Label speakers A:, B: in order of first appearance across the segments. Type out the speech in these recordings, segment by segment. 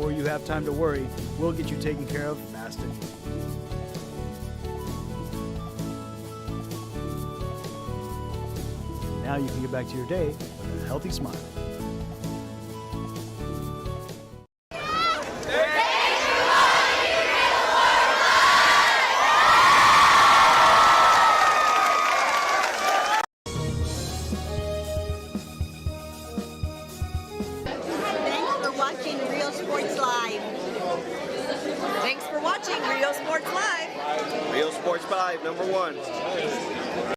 A: before you have time to worry, we'll get you taken care of fast and easy. Now you can get back to your day with a healthy smile.
B: Thanks for watching Real Sports Live.
C: Real Sports Live, #1.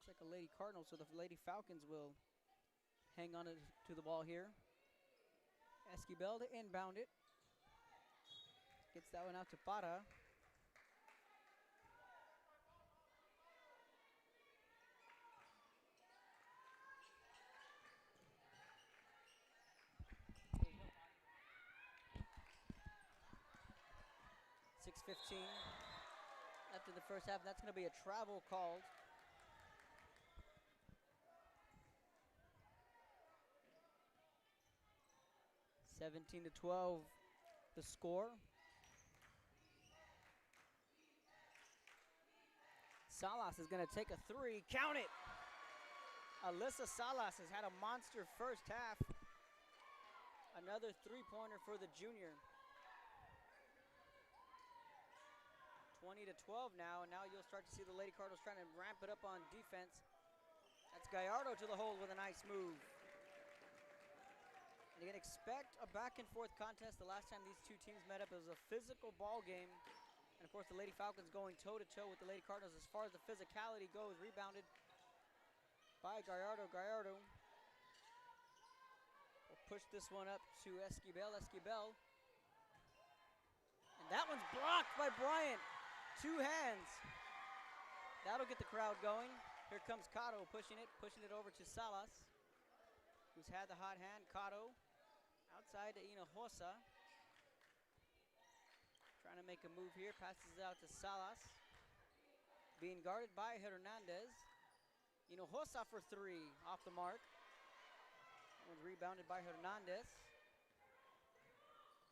D: Looks like a Lady Cardinal, so the Lady Falcons will hang on to the ball here. Esquivel to inbound it. Gets that one out to Para. .6:15. left in the first half. That's going to be a travel called. (17-12), the score. Salas is going to take a three. Count it! Alyssa Salas has had a monster first half. Another three-pointer for the junior. 20-12 now, and now you'll start to see the Lady Cardinals trying to ramp it up on defense. That's Gallardo to the hole with a nice move. And you can expect a back-and-forth contest. The last time these two teams met up, it was a physical ball game. And of course, the Lady Falcons going toe-to-toe with the Lady Cardinals as far as the physicality goes. Rebounded by Gallardo. Gallardo will push this one up to Esquivel. Esquivel. And that one's blocked by Bryant. Two hands. That'll get the crowd going. Here comes Cotto pushing it over to Salas, who's had the hot hand. Cotto outside to Hinojosa. Trying to make a move here, passes it out to Salas. Being guarded by Hernandez. Hinojosa for three, off the mark. That one's rebounded by Hernandez.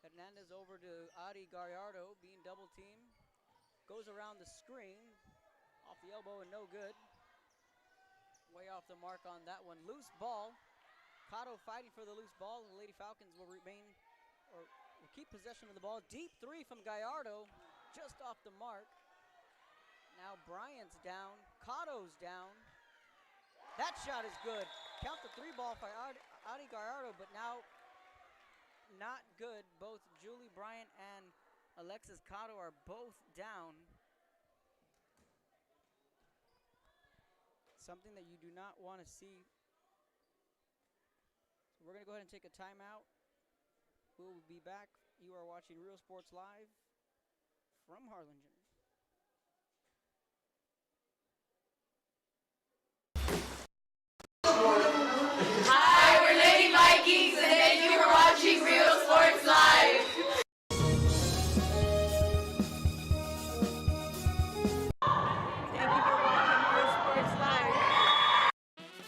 D: Hernandez over to Adi Gallardo, being double teamed. Goes around the screen, off the elbow and no good. Way off the mark on that one. Loose ball. Cotto fighting for the loose ball, and the Lady Falcons will keep possession of the ball. Deep three from Gallardo, just off the mark. Now Bryant's down, Cotto's down. That shot is good. Count the three ball by Adi Gallardo, but now not good. Both Julie Bryant and Alexis Cotto are both down. Something that you do not want to see. So we're going to go ahead and take a timeout. We'll be back. You are watching Real Sports Live from Harlingen.
B: Hi, we're Lady Vikings, and thank you for watching Real Sports Live. Thank you for watching Real Sports Live.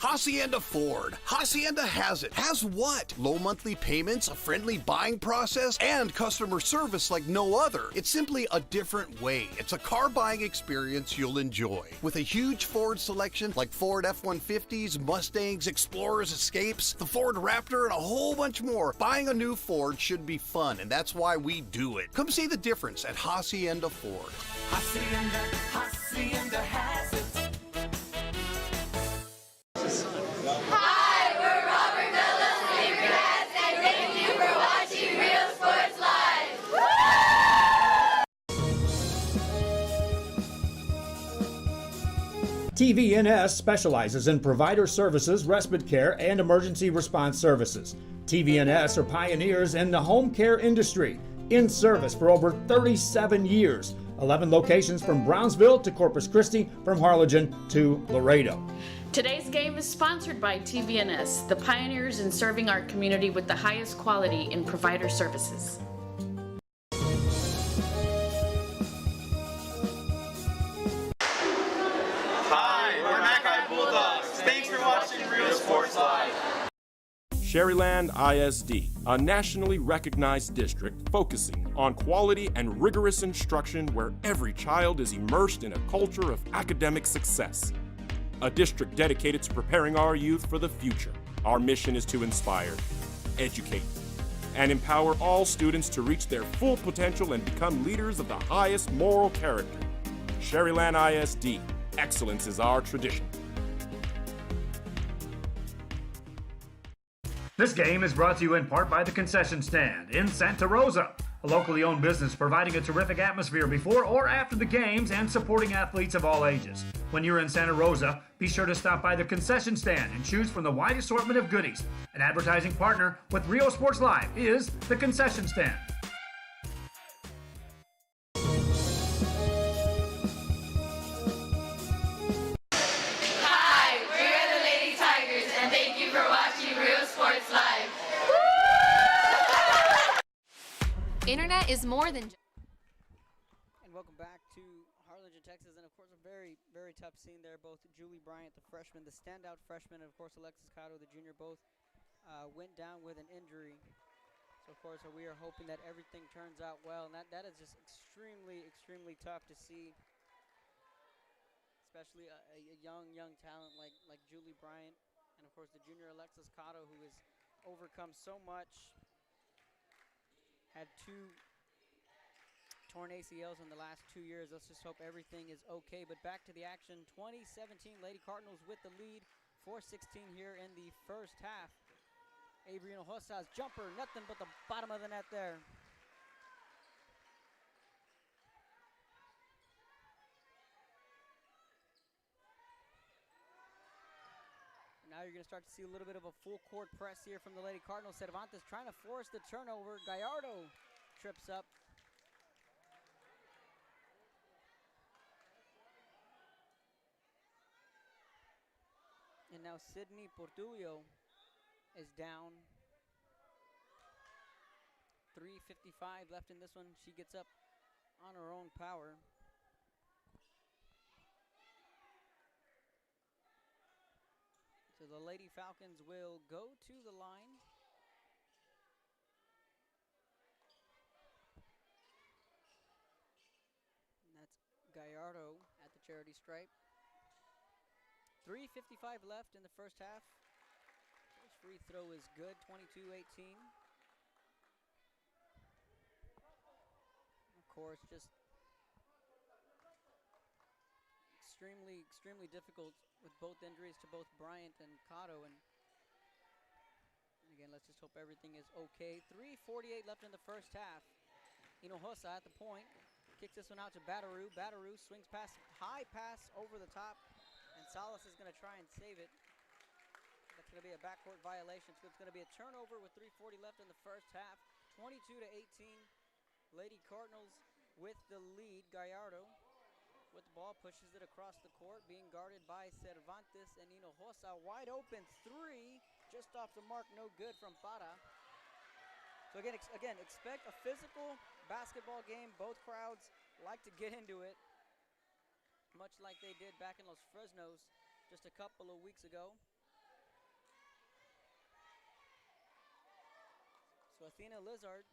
E: Hacienda Ford. Hacienda has it. Has what? Low monthly payments, a friendly buying process, and customer service like no other. It's simply a different way. It's a car buying experience you'll enjoy. With a huge Ford selection like Ford F-150s, Mustangs, Explorers, Escapes, the Ford Raptor, and a whole bunch more, buying a new Ford should be fun, and that's why we do it. Come see the difference at Hacienda Ford.
F: Hacienda has it.
B: Hi, we're Robert Bella's favorite cats, and thank you for watching Real Sports Live.
G: TVNS specializes in provider services, respite care, and emergency response services. TVNS are pioneers in the home care industry, in service for over 37 years. 11 locations from Brownsville to Corpus Christi, from Harlingen to Laredo.
H: Today's game is sponsored by TVNS, the pioneers in serving our community with the highest quality in provider services.
C: Hi, we're Mackay Bulldogs. Thanks for watching Real Sports Live.
I: Sherryland ISD, a nationally recognized district focusing on quality and rigorous instruction where every child is immersed in a culture of academic success. A district dedicated to preparing our youth for the future. Our mission is to inspire, educate, and empower all students to reach their full potential and become leaders of the highest moral character. Sherryland ISD, excellence is our tradition.
G: This game is brought to you in part by the Concession Stand in Santa Rosa, a locally owned business providing a terrific atmosphere before or after the games and supporting athletes of all ages. When you're in Santa Rosa, be sure to stop by the Concession Stand and choose from the wide assortment of goodies. An advertising partner with Rio Sports Live is the Concession Stand.
B: Hi, we're the Lady Tigers, and thank you for watching Real Sports Live.
J: Internet is more than
D: And welcome back to Harlingen, Texas, and of course a very, very tough scene there. Both Julie Bryant, the freshman, the standout freshman, and of course Alexis Cotto, the junior, both went down with an injury. So of course we are hoping that everything turns out well, and that is just extremely, extremely tough to see, especially a young talent like Julie Bryant, and of course the junior Alexis Cotto, who has overcome so much. Had 2 torn ACLs in the last 2 years. Let's just hope everything is okay. But back to the action. 2017 Lady Cardinals with the lead. 4:16 here in the first half. Avery Hinojosa's jumper, nothing but the bottom of the net there. Now you're going to start to see a little bit of a full court press here from the Lady Cardinals. Cervantes trying to force the turnover. Gallardo trips up. And now Sydney Portuyo is down. 3:55 left in this one. She gets up on her own power. So the Lady Falcons will go to the line. And that's Gallardo at the charity stripe. 3:55 left in the first half. First free throw is good, 22-18. Of course, just extremely difficult with both injuries to both Bryant and Cotto. And again, let's just hope everything is okay. 3:48 left in the first half. Hinojosa at the point. Kicks this one out to Badarou. Badarou swings past, high pass over the top. And Salas is going to try and save it. That's going to be a backcourt violation. So it's going to be a turnover with 3:40 left in the first half. 22-18. Lady Cardinals with the lead. Gallardo with the ball, pushes it across the court, being guarded by Cervantes, and Hinojosa wide open three, just off the mark, no good from Para. So again, expect a physical basketball game. Both crowds like to get into it, much like they did back in Los Fresnos just a couple of weeks ago. So Athena Lizard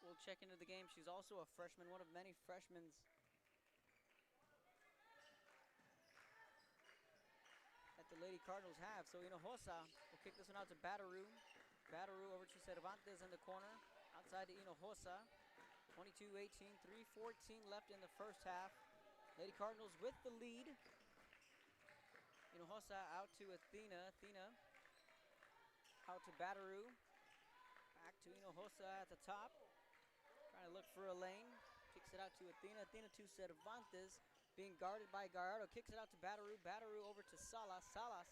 D: will check into the game. She's also a freshman, one of many freshmen that the Lady Cardinals have. So Hinojosa will kick this one out to Badarou. Badarou over to Cervantes in the corner. Outside to Hinojosa. 22-18, 3:14 left in the first half. Lady Cardinals with the lead. Hinojosa out to Athena. Athena out to Badarou. Back to Hinojosa at the top. Trying to look for a lane. Kicks it out to Athena. Athena to Cervantes. Being guarded by Gallardo. Kicks it out to Badarou. Badarou over to Salas. Salas,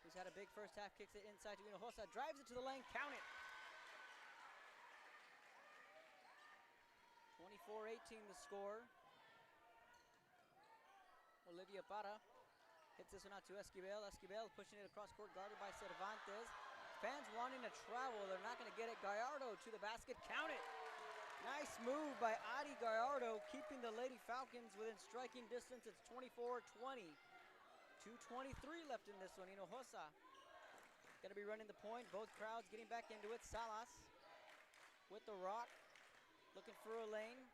D: who's had a big first half, kicks it inside to Hinojosa. Drives it to the lane. Count it. 24-18 the score. Olivia Para hits this one out to Esquivel. Esquivel pushing it across court, guarded by Cervantes. Fans wanting to travel. They're not going to get it. Gallardo to the basket. Count it. Nice move by Adi Gallardo, keeping the Lady Falcons within striking distance. It's 24-20. 2:23 left in this one. Hinojosa going to be running the point. Both crowds getting back into it. Salas with the rock, looking for a lane.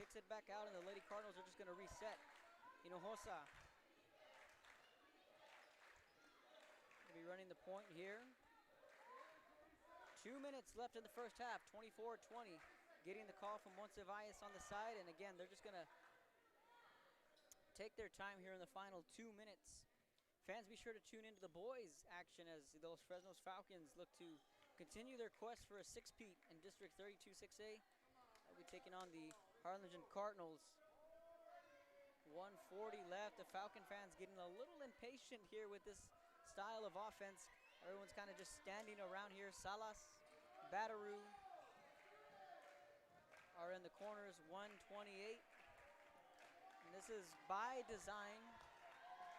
D: Kicks it back out, and the Lady Cardinals are just going to reset. Hinojosa going to be running the point here. 2 minutes left in the first half, 24-20. Getting the call from Monsiváis on the side, and again, they're just going to take their time here in the final 2 minutes. Fans, be sure to tune into the boys' action as those Fresnos Falcons look to continue their quest for a six-peat in District 32 6A. They'll be taking on the Harlingen Cardinals. 1:40 left. The Falcon fans getting a little impatient here with this style of offense. Everyone's kind of just standing around here. Salas, Badarou are in the corners. 1:28. And this is by design.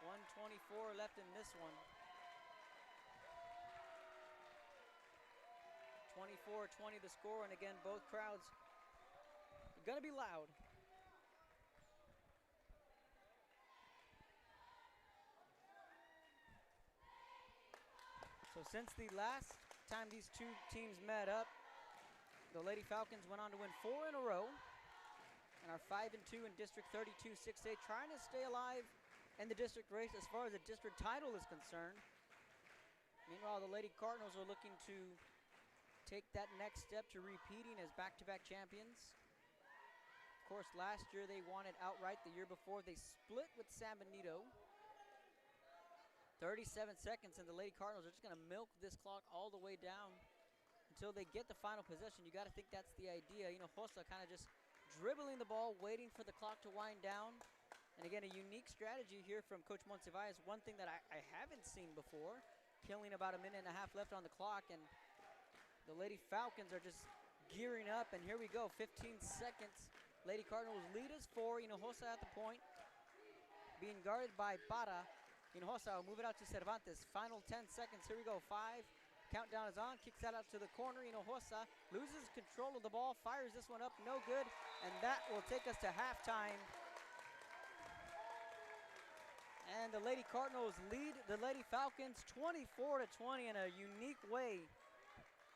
D: 1:24 left in this one. 24-20 the score, and again, both crowds going to be loud. So since the last time these two teams met up, the Lady Falcons went on to win 4 in a row and are 5-2 in District 32 6A, trying to stay alive in the district race as far as the district title is concerned. Meanwhile, the Lady Cardinals are looking to take that next step to repeating as back-to-back champions. Of course, last year they won it outright. The year before they split with San Benito. 37 seconds, and the Lady Cardinals are just going to milk this clock all the way down until they get the final possession. You got to think that's the idea. Hinojosa kind of just dribbling the ball, waiting for the clock to wind down. And again, a unique strategy here from Coach Monsiváis. One thing that I haven't seen before, killing about a minute and a half left on the clock, and the Lady Falcons are just gearing up, and here we go, 15 seconds. Lady Cardinals lead us 4. Hinojosa at the point, being guarded by Para. Hinojosa will move it out to Cervantes. Final 10 seconds. Here we go. 5. Countdown is on. Kicks that out to the corner. Hinojosa loses control of the ball. Fires this one up. No good. And that will take us to halftime. And the Lady Cardinals lead the Lady Falcons 24-20 in a unique way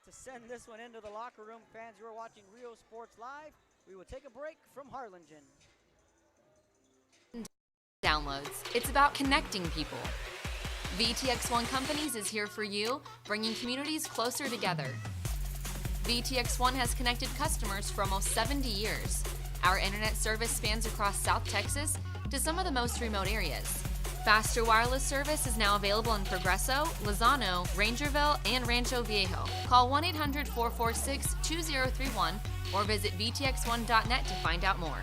D: to send this one into the locker room. Fans, you are watching Rio Sports Live. We will take a break from Harlingen.
F: Downloads. It's about connecting people. VTX1 Companies is here for you, bringing communities closer together. VTX1 has connected customers for almost 70 years. Our internet service spans across South Texas to some of the most remote areas. Faster wireless service is now available in Progreso, Lozano, Rangerville, and Rancho Viejo. Call 1-800-446-2031 or visit vtx1.net to find out more.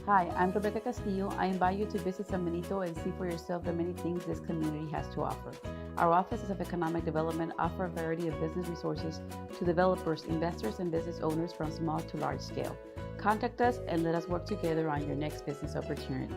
J: Hi, I'm Rebecca Castillo. I invite you to visit San Benito and see for yourself the many things this community has to offer. Our offices of economic development offer a variety of business resources to developers, investors, and business owners from small to large scale. Contact us and let us work together on your next business opportunity.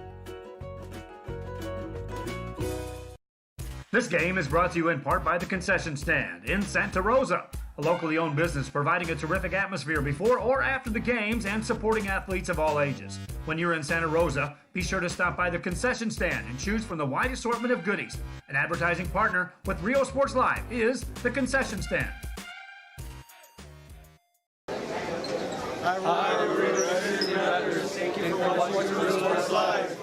G: This game is brought to you in part by the Concession Stand in Santa Rosa, a locally owned business providing a terrific atmosphere before or after the games and supporting athletes of all ages. When you're in Santa Rosa, be sure to stop by the Concession Stand and choose from the wide assortment of goodies. An advertising partner with Rio Sports Live is the Concession Stand.
C: Hi, Rio Thank you for watching Rio Sports Live.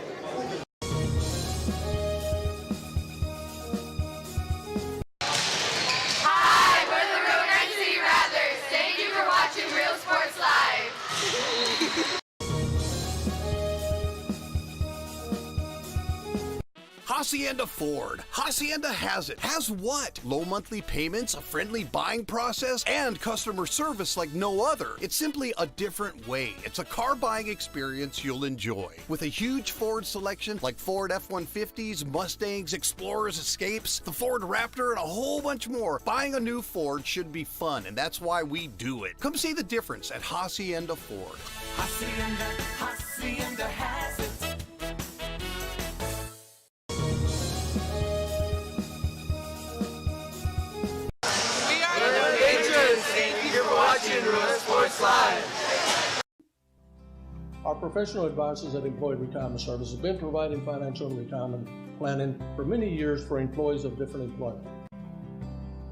E: Hacienda Ford. Hacienda has it. Has what? Low monthly payments, a friendly buying process, and customer service like no other. It's simply a different way. It's a car buying experience you'll enjoy. With a huge Ford selection like Ford F-150s, Mustangs, Explorers, Escapes, the Ford Raptor, and a whole bunch more, buying a new Ford should be fun, and that's why we do it. Come see the difference at Hacienda Ford.
B: Hacienda has it.
C: Thank you for watching Rio Sports Live.
K: Our professional advisors at Employee Retirement Service have been providing financial and retirement planning for many years for employees of different employment.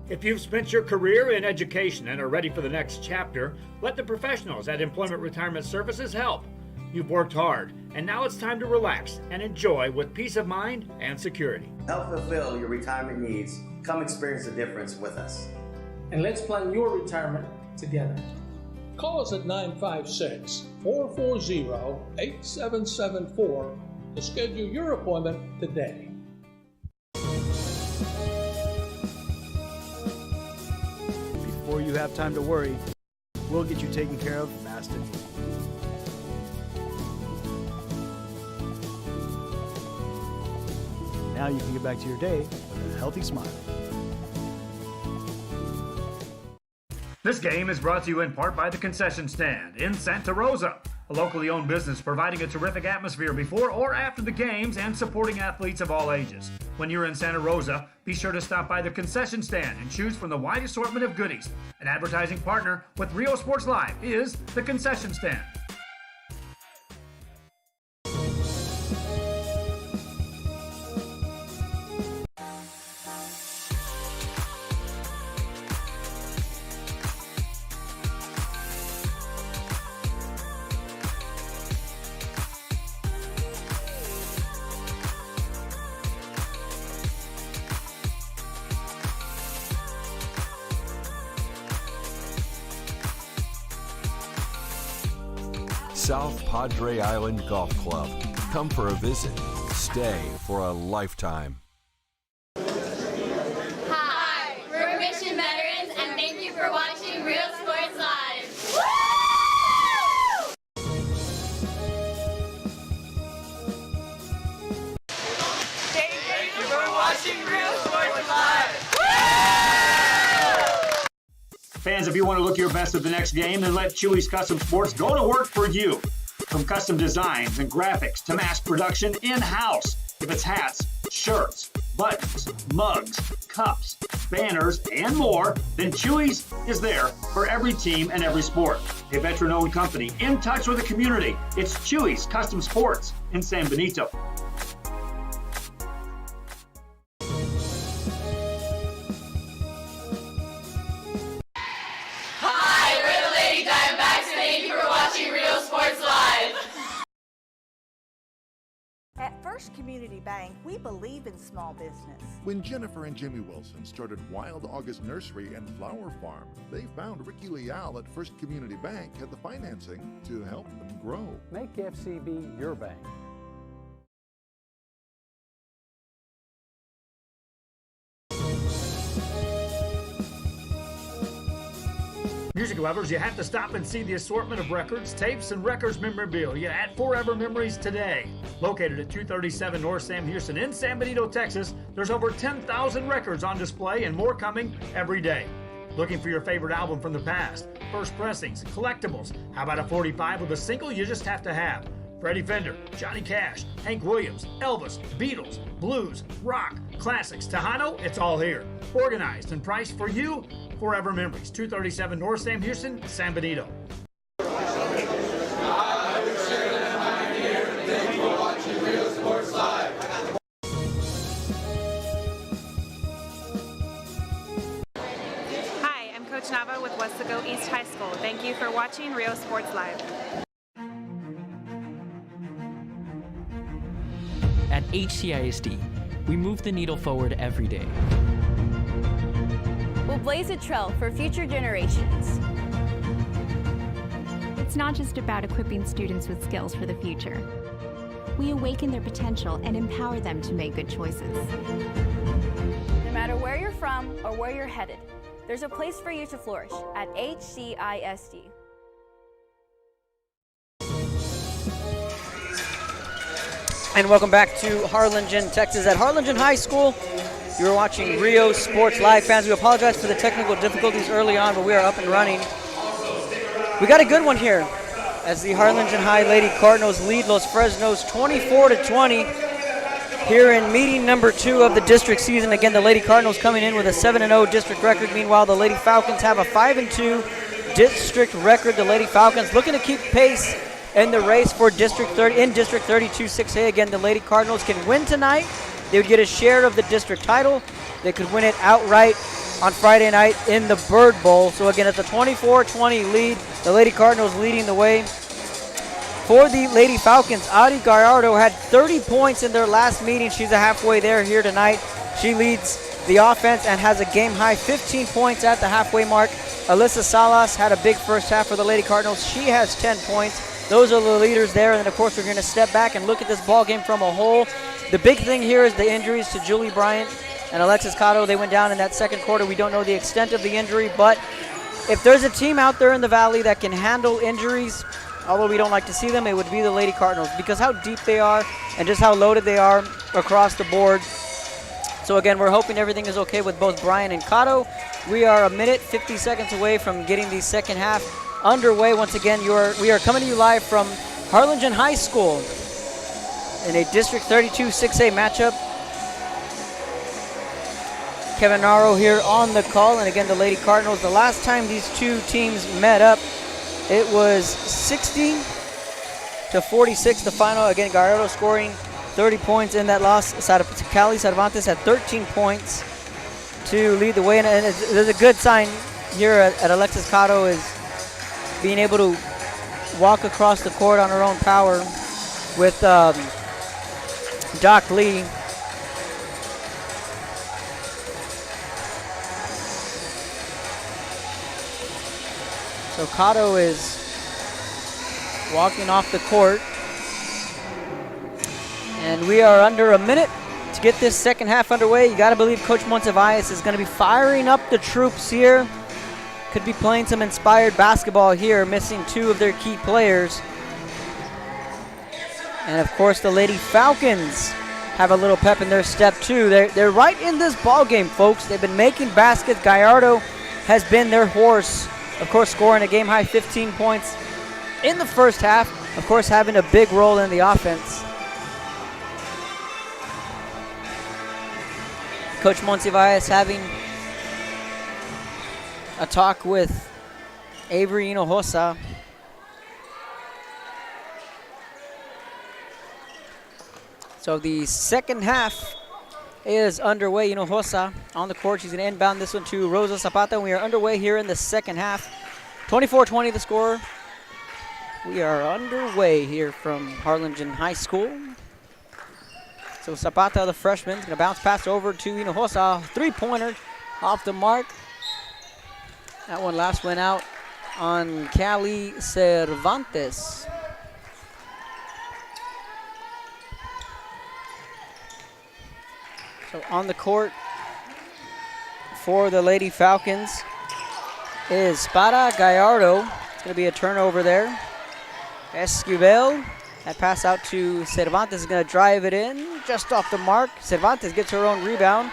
G: If you've spent your career in education and are ready for the next chapter, let the professionals at Employment Retirement Services help. You've worked hard, and now it's time to relax and enjoy with peace of mind and security.
L: Help fulfill your retirement needs. Come experience the difference with us.
K: And let's plan your retirement together. Call us at 956-440-8774 to schedule your appointment today.
A: Before you have time to worry, we'll get you taken care of fast and easy. Now you can get back to your day with a healthy smile.
G: This game is brought to you in part by the Concession Stand in Santa Rosa, a locally owned business providing a terrific atmosphere before or after the games and supporting athletes of all ages. When you're in Santa Rosa, be sure to stop by the concession stand and choose from the wide assortment of goodies. An advertising partner with Rio Sports Live is the concession stand.
M: South Padre Island Golf Club. Come for a visit. Stay for a lifetime.
B: Hi, we're Mission Veterans, and thank you for watching Real Sports Live. Woo! Thank you for watching Real Sports Live.
G: Fans, if you want to look your best at the next game, then let Chewy's Custom Sports go to work for you. From custom designs and graphics to mass production in-house. If it's hats, shirts, buttons, mugs, cups, banners, and more, then Chewy's is there for every team and every sport. A veteran-owned company in touch with the community. It's Chewy's Custom Sports in San Benito.
B: Hi, we're the Lady Diamondbacks, and thank you for watching Real Sports Live.
N: At First Community Bank, we believe in small business.
O: When Jennifer and Jimmy Wilson started Wild August Nursery and Flower Farm, they found Ricky Leal at First Community Bank had the financing to help them grow.
P: Make FCB your bank.
G: Music lovers, you have to stop and see the assortment of records, tapes, and records memorabilia at Forever Memories today. Located at 237 North Sam Houston in San Benito, Texas, there's over 10,000 records on display and more coming every day. Looking for your favorite album from the past, first pressings, collectibles. How about a 45 with a single you just have to have? Freddie Fender, Johnny Cash, Hank Williams, Elvis, Beatles, blues, rock, classics, Tejano, it's all here. Organized and priced for you. Forever Memories, 237 North Sam Houston, San Benito.
Q: Hi, I'm Coach Nava with Westaco East High School. Thank you for watching Rio Sports Live.
R: At HCISD, we move the needle forward every day.
S: We'll blaze a trail for future generations.
T: It's not just about equipping students with skills for the future. We awaken their potential and empower them to make good choices.
S: No matter where you're from or where you're headed, there's a place for you to flourish at HCISD.
D: And welcome back to Harlingen, Texas. At Harlingen High School, you're watching Rio Sports Live. Fans, we apologize for the technical difficulties early on, but we are up and running. We got a good one here as the Harlingen High Lady Cardinals lead Los Fresnos 24-20 here in meeting number 2 of the district season. Again, the Lady Cardinals coming in with a 7-0 district record. Meanwhile, the Lady Falcons have a 5-2 district record. The Lady Falcons looking to keep pace in the race for District 30 in District 32 6A. Again, the Lady Cardinals can win tonight. They would get a share of the district title. They could win it outright on Friday night in the Bird Bowl. So again, it's a 24-20 lead. The Lady Cardinals leading the way. For the Lady Falcons, Adi Gallardo had 30 points in their last meeting. She's a halfway there here tonight. She leads the offense and has a game-high 15 points at the halfway mark. Alyssa Salas had a big first half for the Lady Cardinals. She has 10 points. Those are the leaders there, and then of course we're going to step back and look at this ball game from a whole. The big thing here is the injuries to Julie Bryant and Alexis Cotto. They went down in that second quarter. We don't know the extent of the injury, but if there's a team out there in the Valley that can handle injuries, although we don't like to see them, it would be the Lady Cardinals because how deep they are and just how loaded they are across the board. So again, we're hoping everything is okay with both Bryant and Cotto. We are a minute, 50 seconds away from getting the second half underway. Once again, we are coming to you live from Harlingen High School in a District 32 6A matchup. Kevin Naro here on the call, and again, the Lady Cardinals. The last time these two teams met up, it was 60-46, the final. Again, Gallardo scoring 30 points in that loss. Cali Cervantes had 13 points to lead the way, and there's a good sign here at Alexis Cotto is being able to walk across the court on her own power with Doc Lee. So Cotto is walking off the court. And we are under a minute to get this second half underway. You got to believe Coach Monsiváis is going to be firing up the troops here. Could be playing some inspired basketball here, missing two of their key players. And of course, the Lady Falcons have a little pep in their step too. They're right in this ball game, folks. They've been making baskets. Gallardo has been their horse. Of course, scoring a game-high 15 points in the first half. Of course, having a big role in the offense. Coach Monsiváis having a talk with Avery Hinojosa. So the second half is underway. Hinojosa on the court. She's going to inbound this one to Rosa Zapata. We are underway here in the second half. 24-20 the score. We are underway here from Harlingen High School. So Zapata, the freshman, is going to bounce pass over to Hinojosa. Three-pointer off the mark. That one last went out on Cali Cervantes. So on the court for the Lady Falcons is Spada Gallardo. It's going to be a turnover there. Esquivel. That pass out to Cervantes is going to drive it in just off the mark. Cervantes gets her own rebound.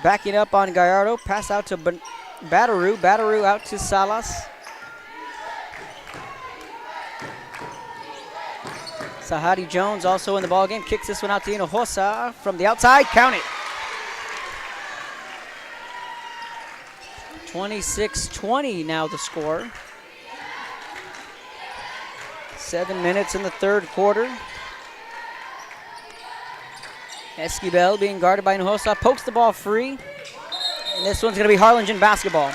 D: Backing up on Gallardo. Pass out to Bataru. Bataru out to Salas. Sahadi Jones also in the ballgame. Kicks this one out to Hinojosa from the outside. Count it. 26-20 now the score. 7 minutes in the third quarter. Esquivel being guarded by Hinojosa. Pokes the ball free. And this one's going to be Harlingen basketball.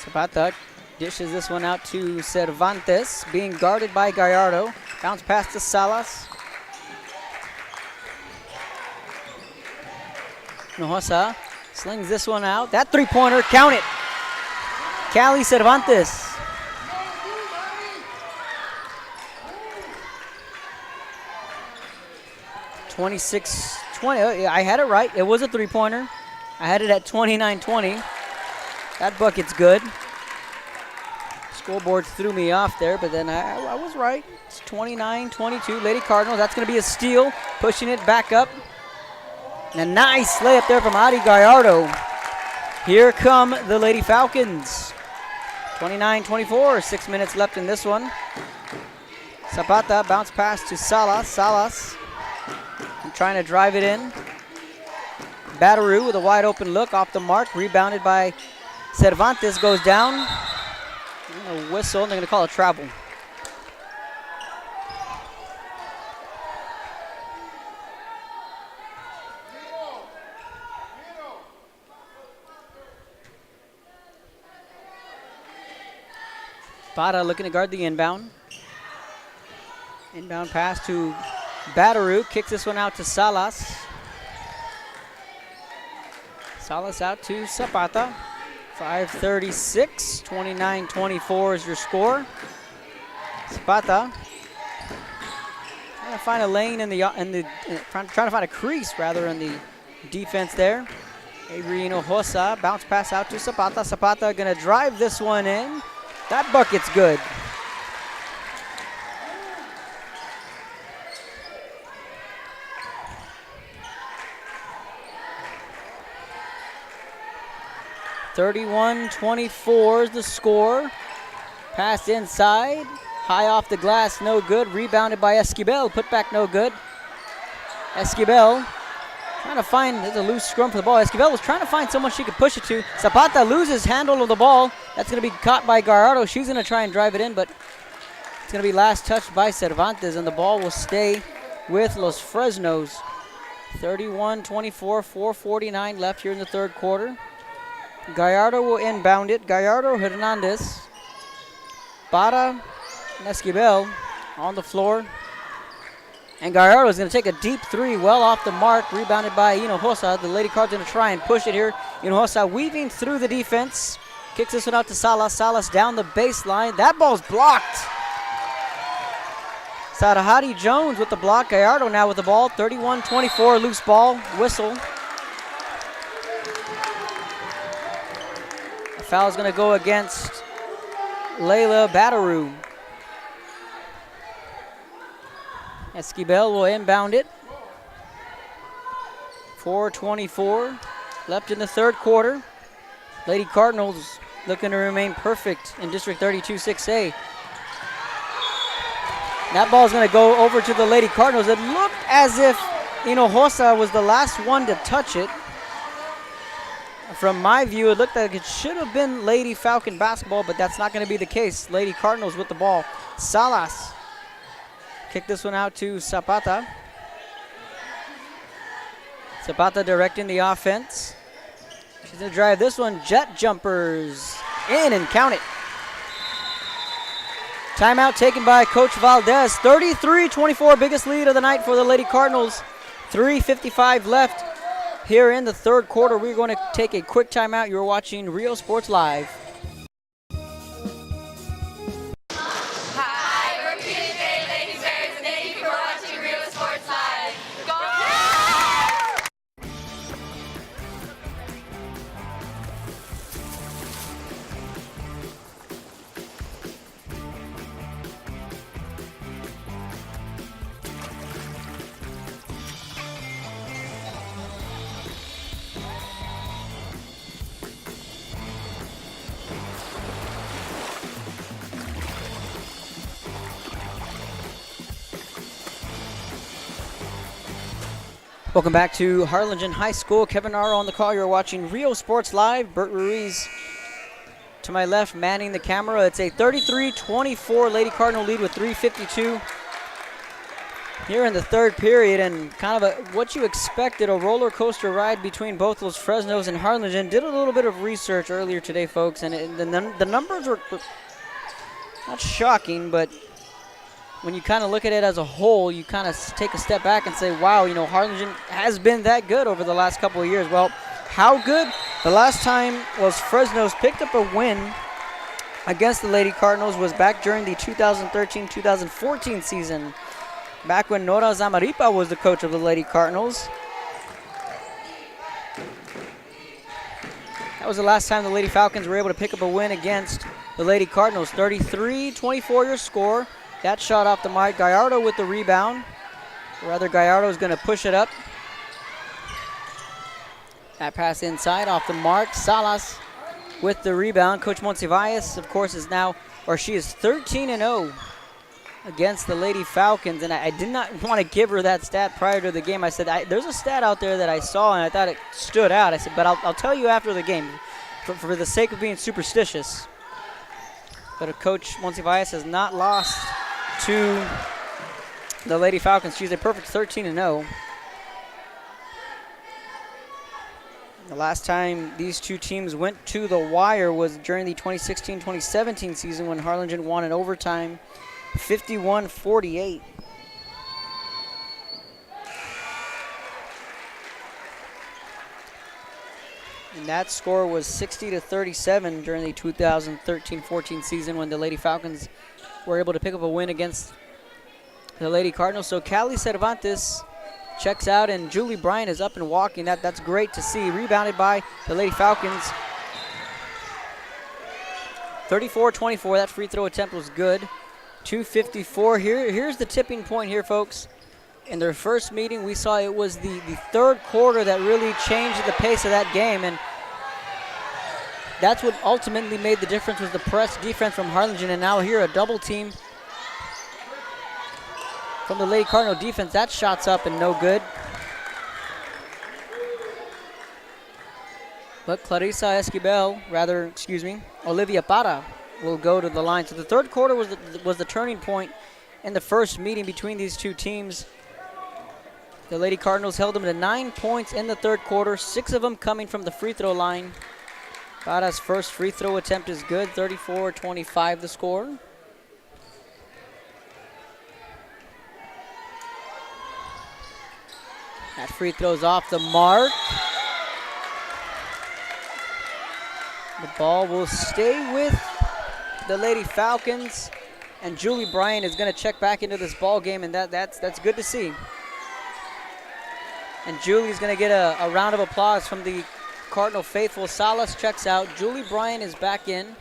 D: Zapata dishes this one out to Cervantes, being guarded by Gallardo. Bounce pass to Salas. Hinojosa slings this one out. That three-pointer, count it. Cali Cervantes. (26-20). I had it right. It was a three-pointer. I had it at 29-20. That bucket's good. Scoreboard threw me off there, but then I was right. It's 29-22. Lady Cardinals. That's going to be a steal. Pushing it back up. And a nice layup there from Adi Gallardo. Here come the Lady Falcons. 29-24. 6 minutes left in this one. Zapata bounce pass to Salas. Salas trying to drive it in. Bataru with a wide open look off the mark. Rebounded by Cervantes, goes down. A whistle, and they're going to call a travel. Spada looking to guard the inbound. Inbound pass to Bataru. Kicks this one out to Salas. Salas out to Zapata. 5:36, 29-24 is your score. Zapata trying to find a lane trying to find a crease rather in the defense there. Avery Hinojosa, bounce pass out to Zapata. Zapata gonna drive this one in. That bucket's good. 31-24 is the score. Pass inside. High off the glass, no good. Rebounded by Esquivel. Put back, no good. Esquivel trying to find, there's a loose scrum for the ball. Esquivel was trying to find someone she could push it to. Zapata loses handle of the ball. That's going to be caught by Gallardo. She's going to try and drive it in, but it's going to be last touched by Cervantes, and the ball will stay with Los Fresnos. 31-24, 4:49 left here in the third quarter. Gallardo will inbound it. Gallardo, Hernandez, Bada, and Esquivel on the floor. And Gallardo is going to take a deep three, well off the mark, rebounded by Hinojosa. The Lady Cards going to try and push it here. Hinojosa weaving through the defense. Kicks this one out to Salas. Salas down the baseline. That ball's blocked. Sarahadi Jones with the block. Gallardo now with the ball. 31-24, loose ball, whistle. A foul is going to go against Layla Bataru. Esquivel will inbound it. 4:24 left in the third quarter. Lady Cardinals looking to remain perfect in District 32 6A. That ball is going to go over to the Lady Cardinals. It looked as if Hinojosa was the last one to touch it. From my view, it looked like it should have been Lady Falcon basketball, but that's not going to be the case. Lady Cardinals with the ball. Salas kick this one out to Zapata. Zapata directing the offense. She's going to drive this one. Jet jumpers in and count it. Timeout taken by Coach Valdez. 33-24, biggest lead of the night for the Lady Cardinals. 3:55 left here in the third quarter. We're going to take a quick timeout. You're watching Rio Sports Live. Welcome back to Harlingen High School. Kevin Naro on the call. You're watching Rio Sports Live. Bert Ruiz to my left manning the camera. It's a 33-24 Lady Cardinal lead with 3:52 here in the third period, and kind of what you expected, a roller coaster ride between both Los Fresnos and Harlingen. Did a little bit of research earlier today, folks, and the numbers were not shocking, but when you kind of look at it as a whole, you kind of take a step back and say, wow, Harlingen has been that good over the last couple of years. Well, how good? The last time Los Fresnos picked up a win against the Lady Cardinals was back during the 2013-2014 season, back when Nora Zamaripa was the coach of the Lady Cardinals. That was the last time the Lady Falcons were able to pick up a win against the Lady Cardinals. 33-24 your score. That shot off the mark. Gallardo with the rebound. Or rather, Gallardo is going to push it up. That pass inside off the mark. Salas with the rebound. Coach Monsivais, of course, is now, or she is 13-0 against the Lady Falcons. And I did not want to give her that stat prior to the game. I said, there's a stat out there that I saw, and I thought it stood out. I said, but I'll tell you after the game for the sake of being superstitious. But Coach Monsivais has not lost to the Lady Falcons. She's a perfect 13-0. The last time these two teams went to the wire was during the 2016-2017 season when Harlingen won in overtime, 51-48. And that score was 60-37 during the 2013-14 season when the Lady Falcons were able to pick up a win against the Lady Cardinals. So Callie Cervantes checks out, and Julie Bryant is up and walking. That's great to see. Rebounded by the Lady Falcons. 34-24. That free throw attempt was good. 2:54. Here's the tipping point here, folks. In their first meeting, we saw it was the third quarter that really changed the pace of that game. And that's what ultimately made the difference, was the press defense from Harlingen. And now here a double team from the Lady Cardinal defense. That shot's up and no good. But Olivia Para will go to the line. So the third quarter was the turning point in the first meeting between these two teams. The Lady Cardinals held them to 9 points in the third quarter, 6 of them coming from the free throw line. Para's first free throw attempt is good, 34-25 the score. That free throw's off the mark. The ball will stay with the Lady Falcons, and Julie Bryan is going to check back into this ball game, and that's good to see. And Julie's going to get a round of applause from the Cardinal faithful. Salas checks out. Julie Bryan is back in.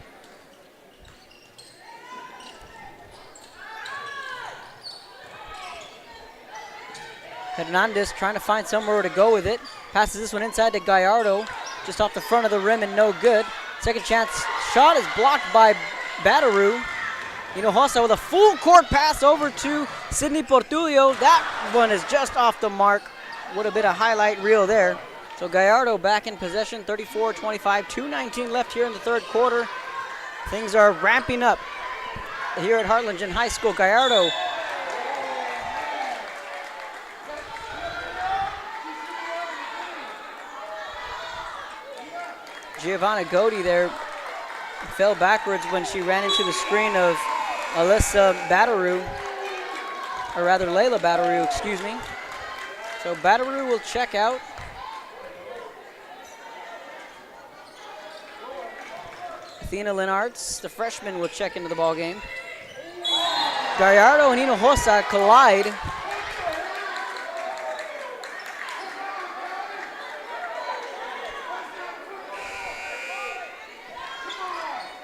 D: Hernandez trying to find somewhere to go with it. Passes this one inside to Gallardo, just off the front of the rim and no good. Second chance shot is blocked by Batarou. Hinojosa with a full court pass over to Sydney Portulio. That one is just off the mark. Would have been a highlight reel there. So Gallardo back in possession, 34-25, 2:19 left here in the third quarter. Things are ramping up here at Harlingen High School. Gallardo Giovanna Godi there fell backwards when she ran into the screen of Alyssa Batarou, or rather Layla Batarou, excuse me. So Batarou will check out. Athena Linarts, the freshman, will check into the ball game. Gallardo and Hinojosa collide.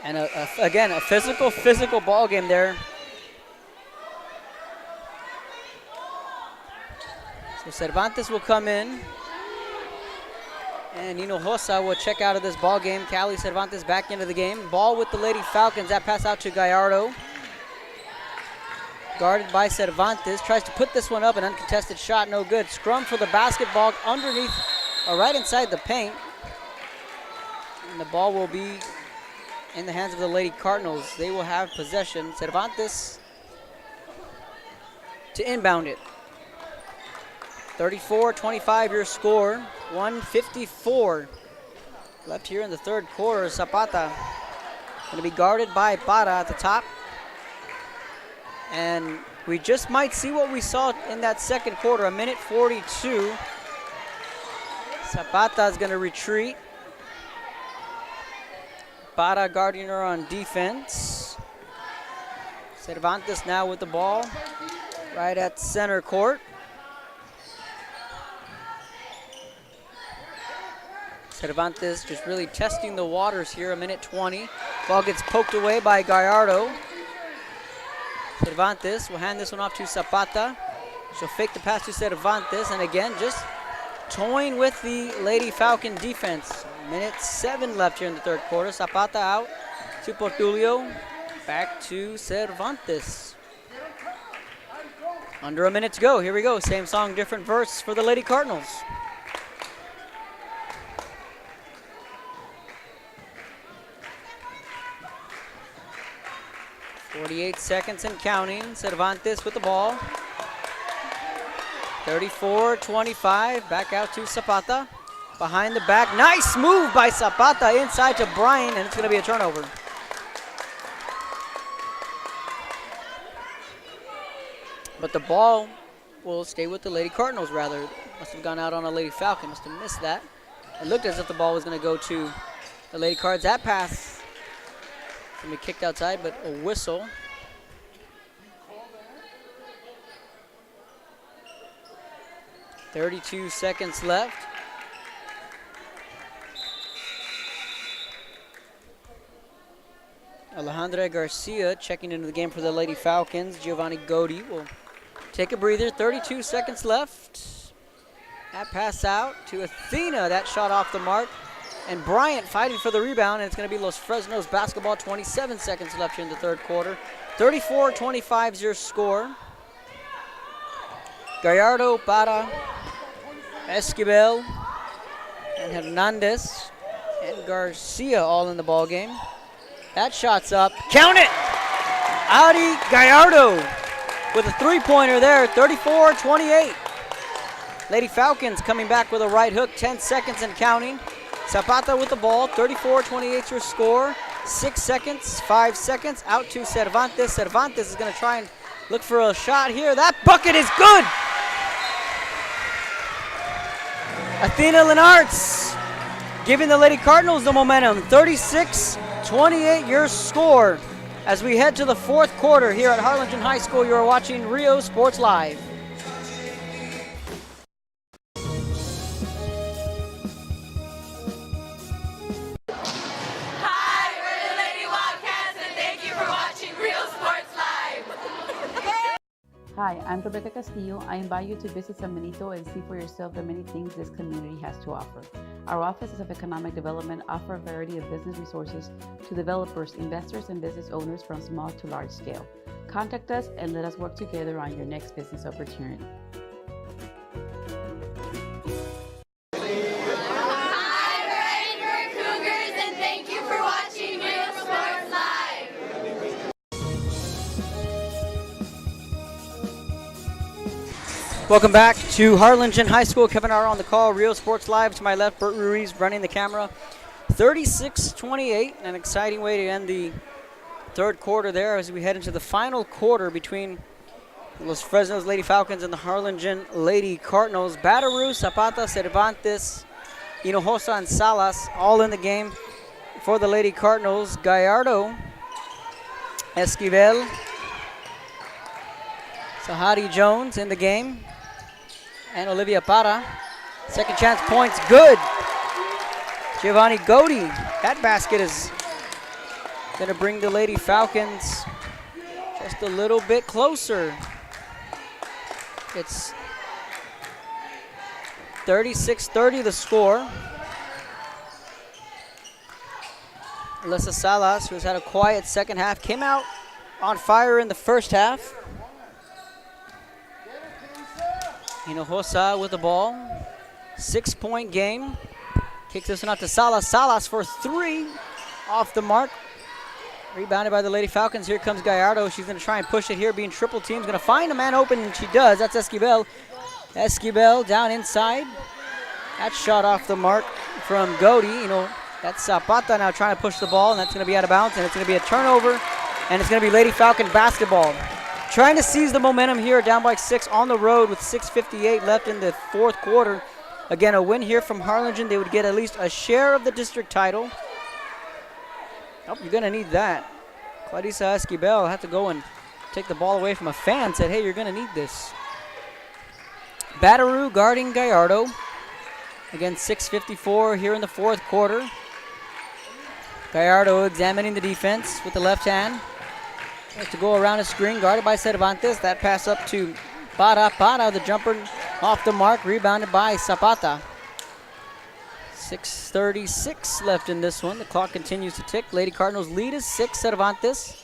D: And again, a physical ball game there. So Cervantes will come in, and Hinojosa will check out of this ball game. Callie Cervantes back into the game. Ball with the Lady Falcons. That pass out to Gallardo. Guarded by Cervantes. Tries to put this one up. An uncontested shot, no good. Scrum for the basketball underneath, or right inside the paint. And the ball will be in the hands of the Lady Cardinals. They will have possession. Cervantes to inbound it. 34-25 your score. 1:54 left here in the third quarter. Zapata going to be guarded by Para at the top. And we just might see what we saw in that second quarter, 1:42. Zapata is going to retreat. Para guarding her on defense. Cervantes now with the ball right at center court. Cervantes just really testing the waters here, 1:20. Ball gets poked away by Gallardo. Cervantes will hand this one off to Zapata. She'll fake the pass to Cervantes, and again, just toying with the Lady Falcon defense. 1:07 left here in the third quarter. Zapata out to Portulio. Back to Cervantes. Under a minute to go. Here we go. Same song, different verse for the Lady Cardinals. 48 seconds and counting. Cervantes with the ball. 34-25. Back out to Zapata. Behind the back. Nice move by Zapata inside to Bryan, and it's going to be a turnover. But the ball will stay with the Lady Cardinals, rather. Must have gone out on a Lady Falcon. Must have missed that. It looked as if the ball was going to go to the Lady Cards. That pass going to be kicked outside, but a whistle. .32 seconds left. Alejandra Garcia checking into the game for the Lady Falcons. Giovanni Godi will take a breather. 32 seconds left. That pass out to Athena. That shot off the mark. and Bryant fighting for the rebound, and it's going to be Los Fresnos basketball. 27 seconds left here in the third quarter. 34-25 is your score. Gallardo, Para, Esquivel, and Hernandez, and Garcia all in the ball game. That shot's up. Count it! Audi Gallardo with a three-pointer there, 34-28. Lady Falcons coming back with a right hook, 10 seconds and counting. Zapata with the ball, 34-28 your score. 6 seconds, 5 seconds, out to Cervantes. Cervantes is going to try and look for a shot here. That bucket is good! Athena Lenartz giving the Lady Cardinals the momentum, 36-28 your score. As we head to the fourth quarter here at Harlingen High School, you are watching Rio Sports Live.
J: Hi, I'm Rebecca Castillo. I invite you to visit San Benito and see for yourself the many things this community has to offer. Our offices of economic development offer a variety of business resources to developers, investors, and business owners from small to large scale. Contact us and let us work together on your next business opportunity.
D: Welcome back to Harlingen High School. Kevin R. on the call. Rio Sports Live. To my left, Bert Ruiz running the camera. 36-28. An exciting way to end the third quarter there as we head into the final quarter between Los Fresnos Lady Falcons and the Harlingen Lady Cardinals. Bataru, Zapata, Cervantes, Hinojosa, and Salas all in the game for the Lady Cardinals. Gallardo, Esquivel, Sahari Jones in the game, and Olivia Para. Second chance points, good. Giovanni Godi, that basket is going to bring the Lady Falcons just a little bit closer. It's 36-30 the score. Alyssa Salas, who's had a quiet second half, came out on fire in the first half. Hinojosa with the ball. 6-point game. Kicks this one out to Salas. Salas for three. Off the mark. Rebounded by the Lady Falcons. Here comes Gallardo. She's going to try and push it here, being triple teamed. Going to find a man open, and she does. That's Esquivel. Esquivel down inside. That shot off the mark from Godi. That's Zapata now trying to push the ball, and that's going to be out of bounds, and it's going to be a turnover, and it's going to be Lady Falcon basketball. Trying to seize the momentum here, down by 6 on the road with 6:58 left in the fourth quarter. Again, a win here from Harlingen. They would get at least a share of the district title. Oh, you're going to need that. Clarissa Esquivel had to go and take the ball away from a fan, said, hey, you're going to need this. Bataru guarding Gallardo. Again, 6:54 here in the fourth quarter. Gallardo examining the defense with the left hand. Has to go around a screen, guarded by Cervantes. That pass up to Para. Para, the jumper off the mark, rebounded by Zapata. 6:36 left in this one. The clock continues to tick. Lady Cardinals lead is 6. Cervantes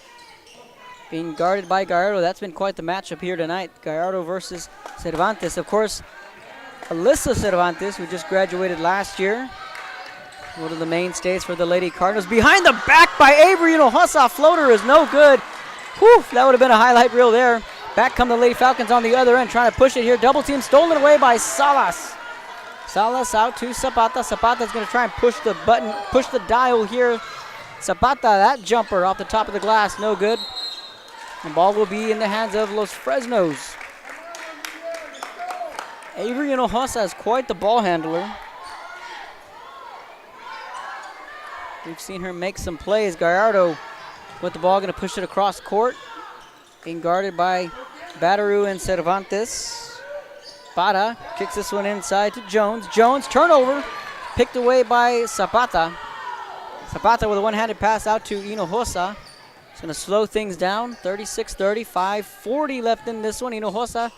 D: being guarded by Gallardo. That's been quite the matchup here tonight. Gallardo versus Cervantes. Of course, Alyssa Cervantes, who just graduated last year, one of the mainstays for the Lady Cardinals. Behind the back by Avery Hinojosa. Floater is no good. Whew, that would have been a highlight reel there. Back come the Lady Falcons on the other end, trying to push it here. Double team stolen away by Salas. Salas out to Zapata. Zapata's going to try and push the button, push the dial here. Zapata, that jumper off the top of the glass, no good. The ball will be in the hands of Los Fresnos. Avery Hinojosa is quite the ball handler. We've seen her make some plays. Gallardo with the ball, going to push it across court. Being guarded by Bataru and Cervantes. Para kicks this one inside to Jones. Jones, turnover, picked away by Zapata. Zapata with a one-handed pass out to Hinojosa. It's going to slow things down. 36-30, 5:40 left in this one. Hinojosa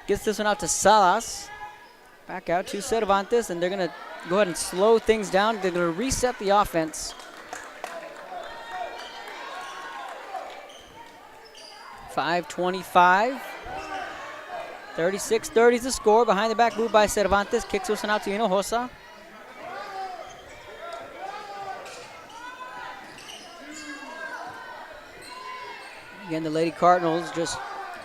D: gets this one out to Salas. Back out to Cervantes, and they're going to go ahead and slow things down. They're going to reset the offense. 5:25. 36-30 is the score. Behind the back move by Cervantes. Kicks this one out to Hinojosa. Again, the Lady Cardinals just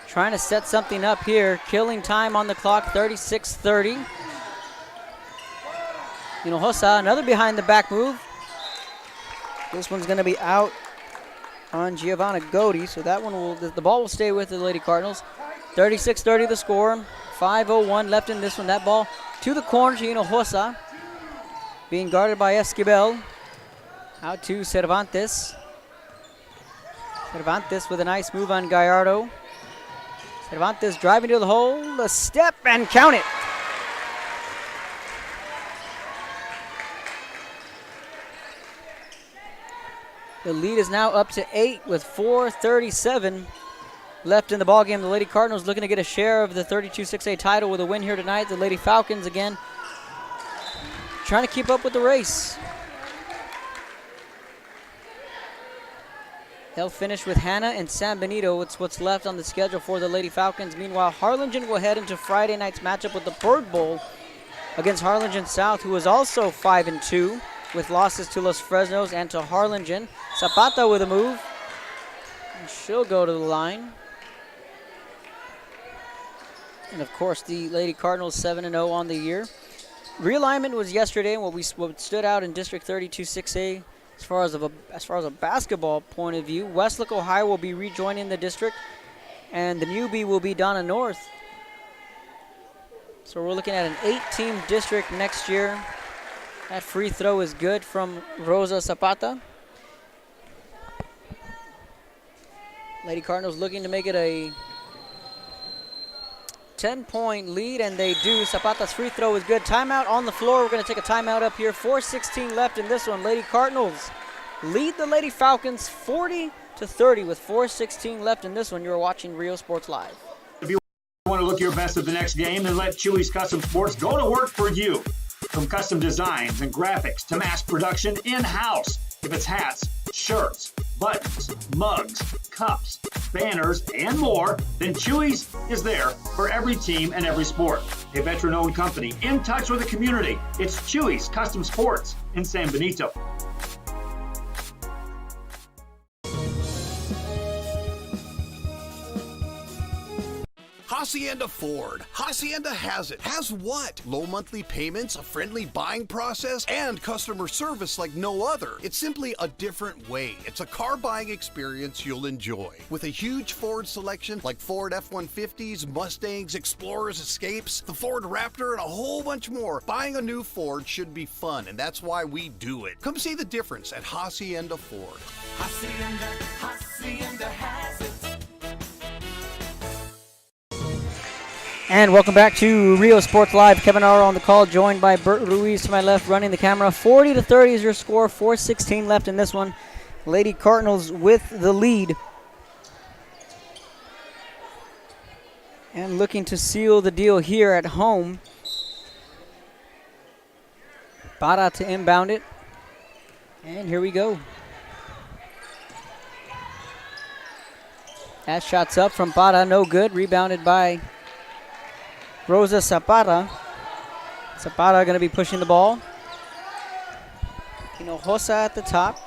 D: trying to set something up here. Killing time on the clock, 36-30. Hinojosa, another behind the back move. This one's going to be out on Giovanna Godi, so that one will, the ball will stay with the Lady Cardinals. 36-30 the score. 5:01 left in this one. That ball to the corner to Hinojosa. Being guarded by Esquivel. Out to Cervantes. Cervantes with a nice move on Gallardo. Cervantes driving to the hole. A step and count it. The lead is now up to 8 with 4:37 left in the ballgame. The Lady Cardinals looking to get a share of the 32-6A title with a win here tonight. The Lady Falcons again trying to keep up with the race. They'll finish with Hannah and San Benito. It's what's left on the schedule for the Lady Falcons. Meanwhile, Harlingen will head into Friday night's matchup with the Bird Bowl against Harlingen South, who is also 5-2 with losses to Los Fresnos and to Harlingen. Zapata with a move. And she'll go to the line. And of course, the Lady Cardinals 7-0 on the year. Realignment was yesterday, and what stood out in District 32-6A as far as a basketball point of view. Westlake, Ohio will be rejoining the district, and the newbie will be Donna North. So we're looking at an 8-team district next year. That free throw is good from Rosa Zapata. Lady Cardinals looking to make it a 10-point lead, and they do. Zapata's free throw is good. Timeout on the floor. We're going to take a timeout up here. 4:16 left in this one. Lady Cardinals lead the Lady Falcons 40-30 with 4:16 left in this one. You're watching Rio Sports Live.
G: If you want to look your best at the next game, then let Chewy's Custom Sports go to work for you. From custom designs and graphics to mass production in-house. If it's hats, shirts, buttons, mugs, cups, banners, and more, then Chewy's is there for every team and every sport. A veteran-owned company in touch with the community. It's Chewy's Custom Sports in San Benito.
E: Hacienda Ford. Hacienda has it. Has what? Low monthly payments, a friendly buying process, and customer service like no other. It's simply a different way. It's a car buying experience you'll enjoy. With a huge Ford selection like Ford F-150s, Mustangs, Explorers, Escapes, the Ford Raptor, and a whole bunch more, buying a new Ford should be fun, and that's why we do it. Come see the difference at Hacienda Ford.
B: Hacienda has it.
D: And welcome back to Rio Sports Live. Kevin R. on the call, joined by Bert Ruiz to my left, running the camera. 40-30 is your score. 4:16 left in this one. Lady Cardinals with the lead. And looking to seal the deal here at home. Para to inbound it. And here we go. That shot's up from Para, no good. Rebounded by Rosa Zapata. Zapata going to be pushing the ball. Hinojosa at the top.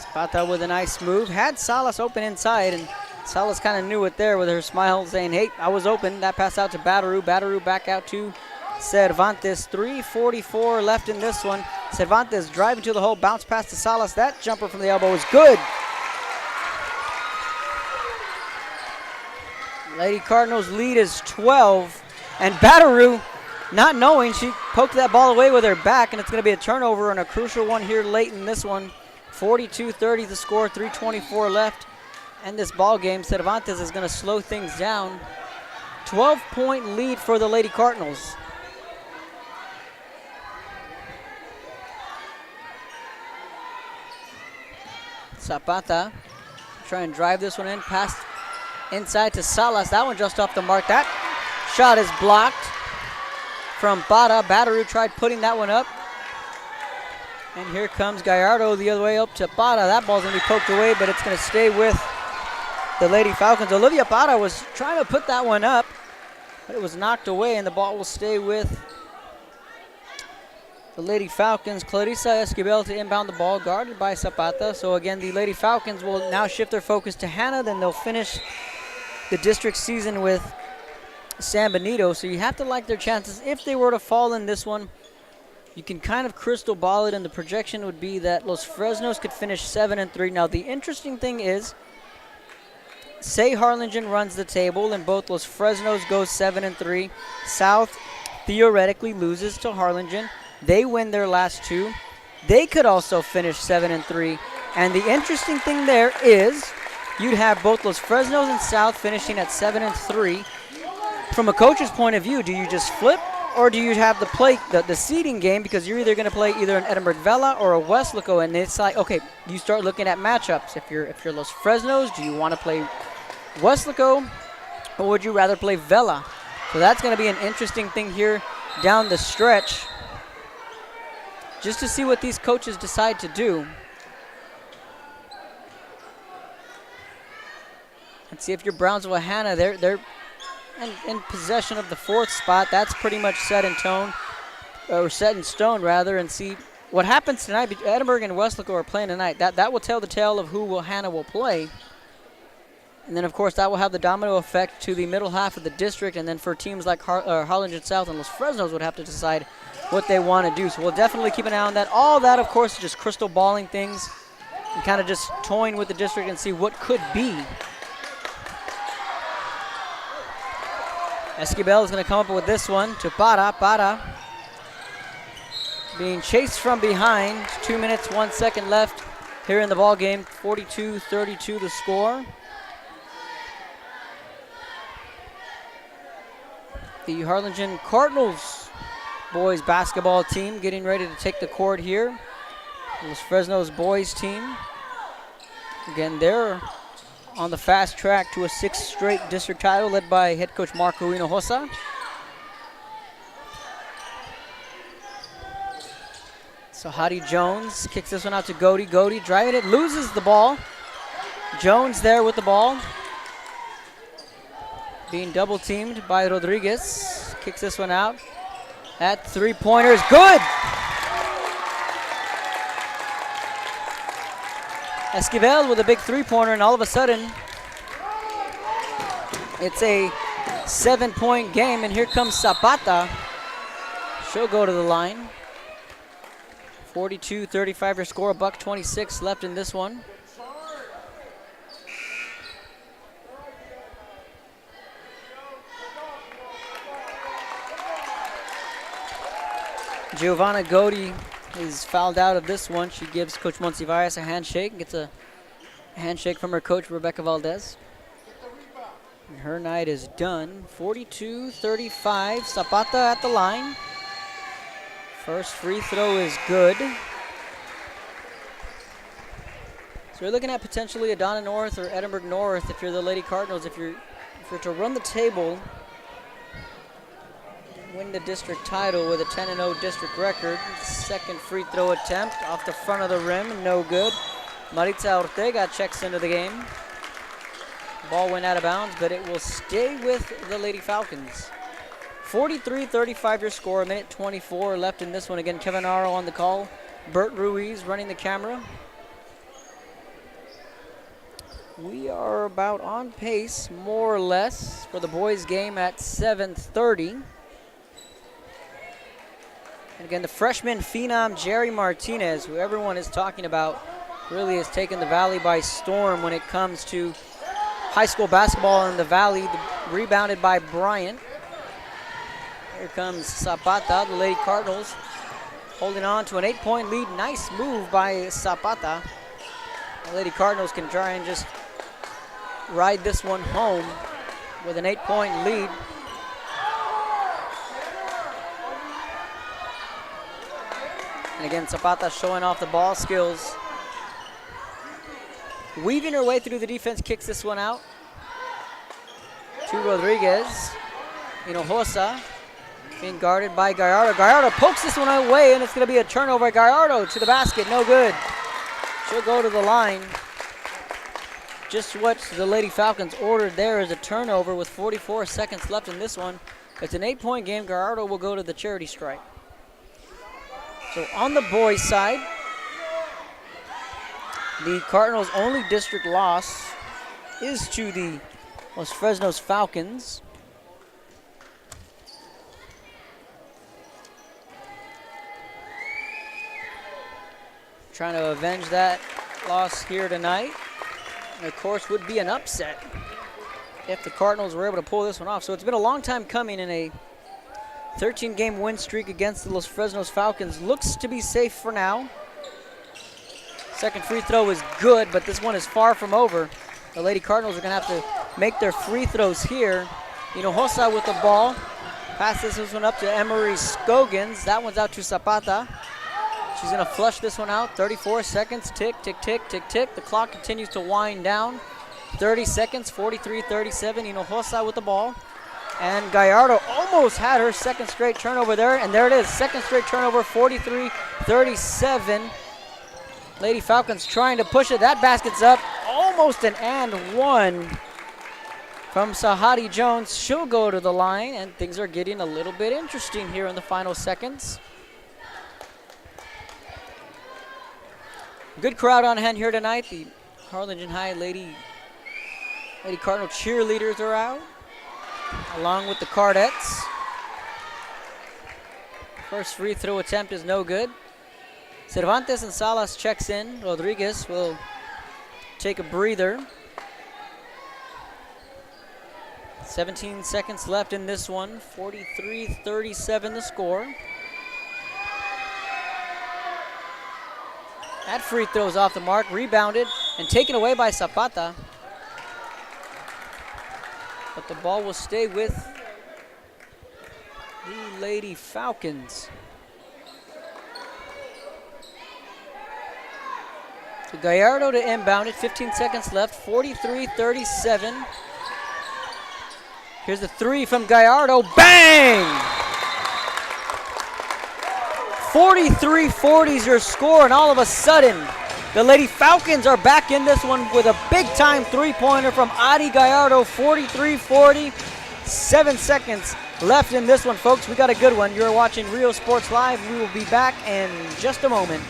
D: Zapata with a nice move. Had Salas open inside, and Salas kind of knew it there with her smile saying, hey, I was open. That pass out to Bataru. Bataru back out to Cervantes. 3:44 left in this one. Cervantes driving to the hole, bounce pass to Salas. That jumper from the elbow is good. Lady Cardinals lead is 12, and Bataru, not knowing, she poked that ball away with her back, and it's going to be a turnover and a crucial one here late in this one. 42-30 the score, 3:24 left, and this ball game. Cervantes is going to slow things down. 12-point lead for the Lady Cardinals. Zapata try and drive this one in past Inside to Salas. That one just off the mark. That shot is blocked from Para. Bataru tried putting that one up. And here comes Gallardo the other way up to Para. That ball's going to be poked away, but it's going to stay with the Lady Falcons. Olivia Para was trying to put that one up, but it was knocked away, and the ball will stay with the Lady Falcons. Clarissa Esquivel to inbound the ball, guarded by Zapata. So again, the Lady Falcons will now shift their focus to Hannah. Then they'll finish the district season with San Benito. So you have to like their chances. If they were to fall in this one, you can kind of crystal ball it, and the projection would be that Los Fresnos could finish 7-3. Now the interesting thing is, say Harlingen runs the table and both Los Fresnos goes 7-3. South theoretically loses to Harlingen. They win their last two. They could also finish 7-3. And the interesting thing there is you'd have both Los Fresnos and South finishing at 7-3. From a coach's point of view, do you just flip, or do you have the seeding game, because you're either going to play either an Edinburgh Vela or a Westlaco, and it's like, okay, you start looking at matchups. If you're Los Fresnos, do you want to play Westlaco, or would you rather play Vela? So that's going to be an interesting thing here down the stretch, just to see what these coaches decide to do. Let's see if your Brownsville Hannah, they're in possession of the fourth spot. That's pretty much set in stone rather, and see what happens tonight. Edinburgh and Westlaco are playing tonight. That will tell the tale of who Hannah will play. And then, of course, that will have the domino effect to the middle half of the district, and then for teams like Harlingen South and Los Fresnos would have to decide what they want to do. So we'll definitely keep an eye on that. All that, of course, is just crystal balling things and kind of just toying with the district and see what could be. Esquivel is going to come up with this one to Para. Para being chased from behind. 2 minutes, 1 second left here in the ball game. 42-32 the score. The Harlingen Cardinals boys basketball team getting ready to take the court here. Los Fresno's boys team. Again, they're on the fast track to a 6th straight district title, led by head coach Marco Hinojosa. So Hadi Jones kicks this one out to Gody. Gody driving it, loses the ball. Jones there with the ball. Being double teamed by Rodriguez. Kicks this one out. That three-pointer is good. Esquivel with a big three-pointer, and all of a sudden, it's a 7-point game, and here comes Zapata. She'll go to the line. 42-35 your score, $1:26 left in this one. Giovanna Gody is fouled out of this one. She gives Coach Monsivarias a handshake. Gets a handshake from her coach, Rebecca Valdez. And her night is done. 42-35. Zapata at the line. First free throw is good. So you're looking at potentially a Donna North or Edinburgh North if you're the Lady Cardinals. If you're to run the table, win the district title with a 10-0 district record. Second free throw attempt off the front of the rim, no good. Maritza Ortega checks into the game. Ball went out of bounds, but it will stay with the Lady Falcons. 43-35 your score, a minute 24 left in this one. Again, Kevin Aro on the call. Bert Ruiz running the camera. We are about on pace, more or less, for the boys' game at 7:30. And again, the freshman phenom, Jerry Martinez, who everyone is talking about, really has taken the Valley by storm when it comes to high school basketball in the Valley. Rebounded by Bryant. Here comes Zapata, the Lady Cardinals, holding on to an 8-point lead. Nice move by Zapata. The Lady Cardinals can try and just ride this one home with an 8-point lead. And again, Zapata showing off the ball skills. Weaving her way through the defense, kicks this one out. to Rodriguez. Hinojosa being guarded by Gallardo. Gallardo pokes this one away, and it's going to be a turnover. Gallardo to the basket, no good. She'll go to the line. Just what the Lady Falcons ordered there is a turnover with 44 seconds left in this one. It's an 8-point game. Gallardo will go to the charity stripe. So on the boys' side, the Cardinals' only district loss is to the Los Fresnos Falcons. Trying to avenge that loss here tonight. And of course, would be an upset if the Cardinals were able to pull this one off. So it's been a long time coming, in a 13-game win streak against the Los Fresnos Falcons. Looks to be safe for now. Second free throw is good, but this one is far from over. The Lady Cardinals are going to have to make their free throws here. Hinojosa with the ball. Passes this one up to Emery Scogins. That one's out to Zapata. She's going to flush this one out. 34 seconds. Tick, tick, tick, tick, tick. The clock continues to wind down. 30 seconds. 43-37. Hinojosa with the ball. And Gallardo almost had her second straight turnover there. And there it is. Second straight turnover. 43-37. Lady Falcons trying to push it. That basket's up. Almost an and one from Sahadi Jones. She'll go to the line, and things are getting a little bit interesting here in the final seconds. Good crowd on hand here tonight. The Harlingen High Lady Cardinal cheerleaders are out, along with the Cardettes. First free throw attempt is no good. Cervantes and Salas checks in. Rodriguez will take a breather. 17 seconds left in this one. 43-37 the score. That free throw's off the mark, rebounded and taken away by Zapata. But the ball will stay with the Lady Falcons. So Gallardo to inbound it, 15 seconds left, 43-37. Here's the three from Gallardo, bang! 43-40 is your score, and all of a sudden, the Lady Falcons are back in this one with a big-time three-pointer from Adi Gallardo, 43-40. 7 seconds left in this one, folks. We got a good one. You're watching Rio Sports Live. We will be back in just a moment.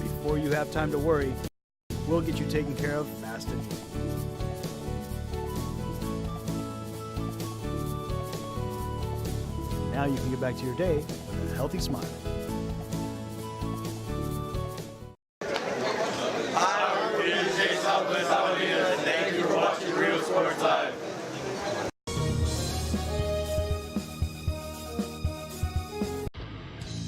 A: Before you have time to worry, we'll get you taken care of fast and easy. Now you can get back to your day with a healthy smile.
C: Hi, we're PJ Southwest Avenida. Thank you for watching Rio Sports Live.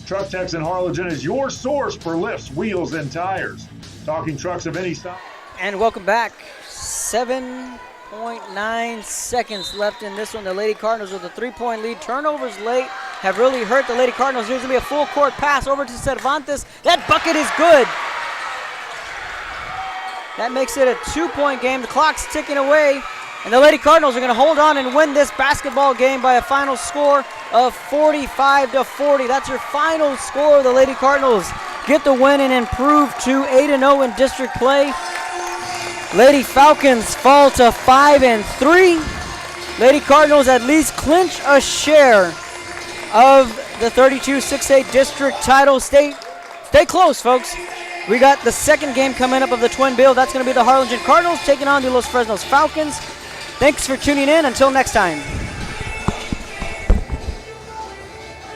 G: Truck Techs in Harlingen is your source for lifts, wheels, and tires. Talking trucks of any size.
D: And welcome back. 7.9 seconds left in this one. The Lady Cardinals with a 3-point lead. Turnovers late have really hurt the Lady Cardinals. Here's going to be a full court pass over to Cervantes. That bucket is good. That makes it a 2-point game. The clock's ticking away. And the Lady Cardinals are going to hold on and win this basketball game by a final score of 45-40. That's your final score. The Lady Cardinals get the win and improve to 8-0 in district play. Lady Falcons fall to 5-3. Lady Cardinals at least clinch a share of the 32-6A district title. Stay close, folks. We got the second game coming up of the twin bill. That's going to be the Harlingen Cardinals taking on the Los Fresnos Falcons. Thanks for tuning in. Until next time.